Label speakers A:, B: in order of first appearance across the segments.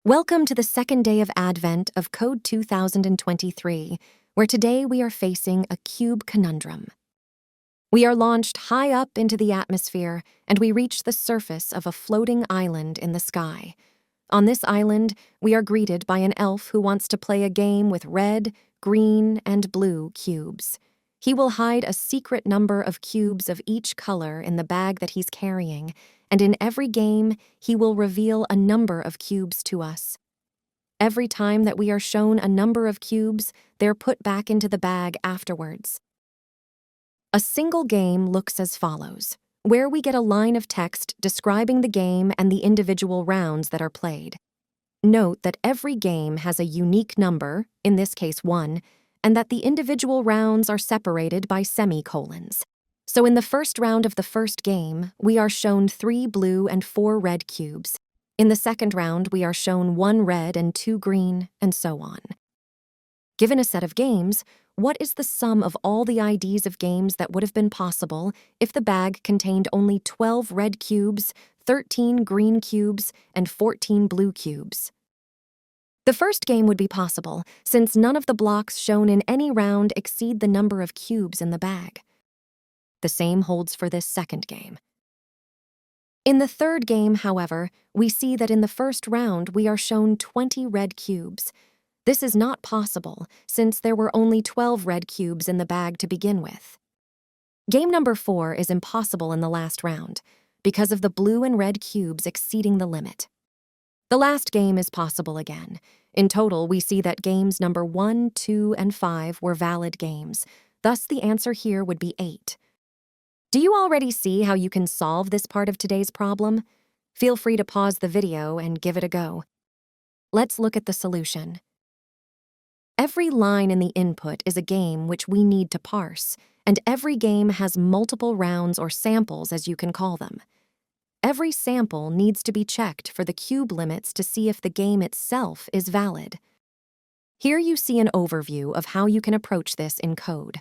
A: Welcome to the second day of Advent of Code 2023, where today we are facing a cube conundrum. We are launched high up into the atmosphere, and we reach the surface of a floating island in the sky. On this island, we are greeted by an elf who wants to play a game with red, green, and blue cubes. He will hide a secret number of cubes of each color in the bag that he's carrying, and in every game, he will reveal a number of cubes to us. Every time that we are shown a number of cubes, they're put back into the bag afterwards. A single game looks as follows, where we get a line of text describing the game and the individual rounds that are played. Note that every game has a unique number, in this case 1, and that the individual rounds are separated by semicolons. So in the first round of the first game, we are shown 3 blue and 4 red cubes. In the second round, we are shown 1 red and 2 green, and so on. Given a set of games, what is the sum of all the IDs of games that would have been possible if the bag contained only 12 red cubes, 13 green cubes, and 14 blue cubes? The first game would be possible, since none of the blocks shown in any round exceed the number of cubes in the bag. The same holds for this second game. In the third game, however, we see that in the first round we are shown 20 red cubes. This is not possible, since there were only 12 red cubes in the bag to begin with. Game number 4 is impossible in the last round, because of the blue and red cubes exceeding the limit. The last game is possible again. In total, we see that games number 1, 2, and 5 were valid games. Thus, the answer here would be 8. Do you already see how you can solve this part of today's problem? Feel free to pause the video and give it a go. Let's look at the solution. Every line in the input is a game which we need to parse, and every game has multiple rounds or samples, as you can call them. Every sample needs to be checked for the cube limits to see if the game itself is valid. Here you see an overview of how you can approach this in code.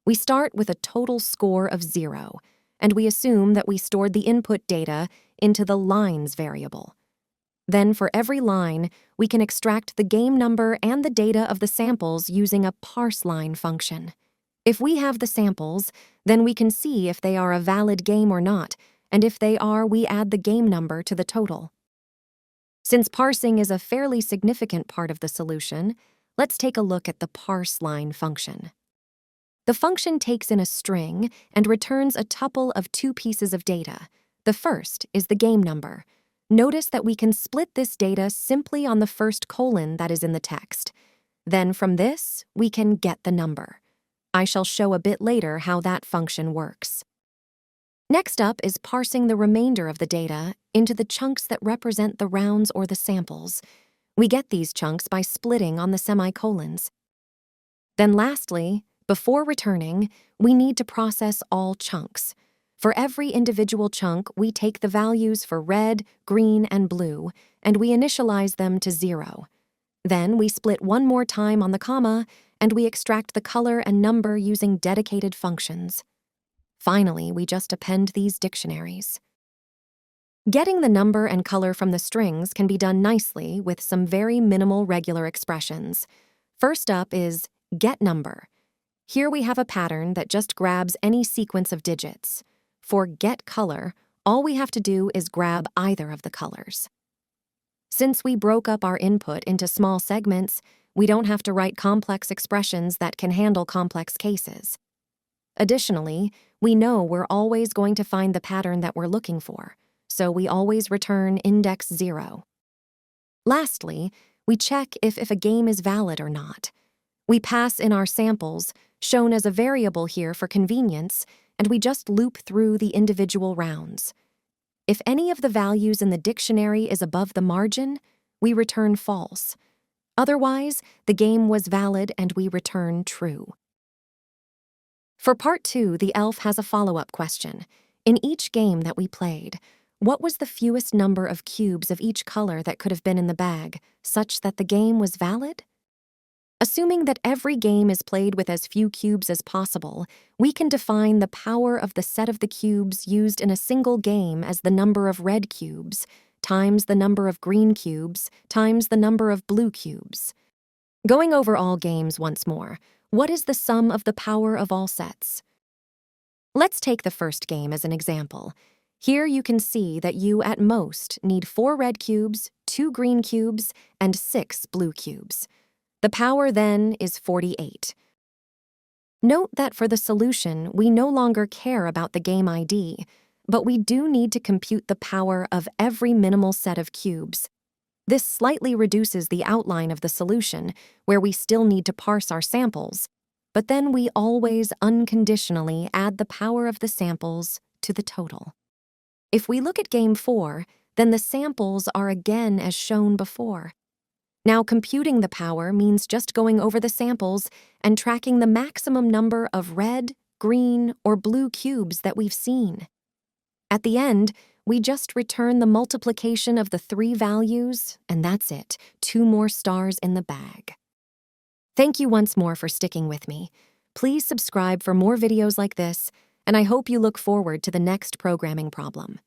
A: We start with a total score of 0, and we assume that we stored the input data into the lines variable. Then for every line, we can extract the game number and the data of the samples using a parseLine function. If we have the samples, then we can see if they are a valid game or not, and if they are, we add the game number to the total. Since parsing is a fairly significant part of the solution, let's take a look at the parseLine function. The function takes in a string and returns a tuple of 2 pieces of data. The first is the game number. Notice that we can split this data simply on the first colon that is in the text. Then from this, we can get the number. I shall show a bit later how that function works. Next up is parsing the remainder of the data into the chunks that represent the rounds or the samples. We get these chunks by splitting on the semicolons. Then lastly, before returning, we need to process all chunks. For every individual chunk, we take the values for red, green, and blue, and we initialize them to 0. Then we split one more time on the comma, and we extract the color and number using dedicated functions. Finally, we just append these dictionaries. Getting the number and color from the strings can be done nicely with some very minimal regular expressions. First up is getNumber. Here we have a pattern that just grabs any sequence of digits. For getColor, all we have to do is grab either of the colors. Since we broke up our input into small segments, we don't have to write complex expressions that can handle complex cases. Additionally, we know we're always going to find the pattern that we're looking for, so we always return index 0. Lastly, we check if a game is valid or not. We pass in our samples, shown as a variable here for convenience, and we just loop through the individual rounds. If any of the values in the dictionary is above the margin, we return false. Otherwise, the game was valid and we return true. For part 2, the elf has a follow-up question. In each game that we played, what was the fewest number of cubes of each color that could have been in the bag, such that the game was valid? Assuming that every game is played with as few cubes as possible, we can define the power of the set of the cubes used in a single game as the number of red cubes, times the number of green cubes times the number of blue cubes. Going over all games once more, what is the sum of the power of all sets? Let's take the first game as an example. Here you can see that you, at most, need 4 red cubes, 2 green cubes, and 6 blue cubes. The power, then, is 48. Note that for the solution, we no longer care about the game ID, but we do need to compute the power of every minimal set of cubes. This slightly reduces the outline of the solution, where we still need to parse our samples, but then we always unconditionally add the power of the samples to the total. If we look at Game 4, then the samples are again as shown before. Now, computing the power means just going over the samples and tracking the maximum number of red, green, or blue cubes that we've seen. At the end, we just return the multiplication of the 3 values, and that's it, 2 more stars in the bag. Thank you once more for sticking with me. Please subscribe for more videos like this, and I hope you look forward to the next programming problem.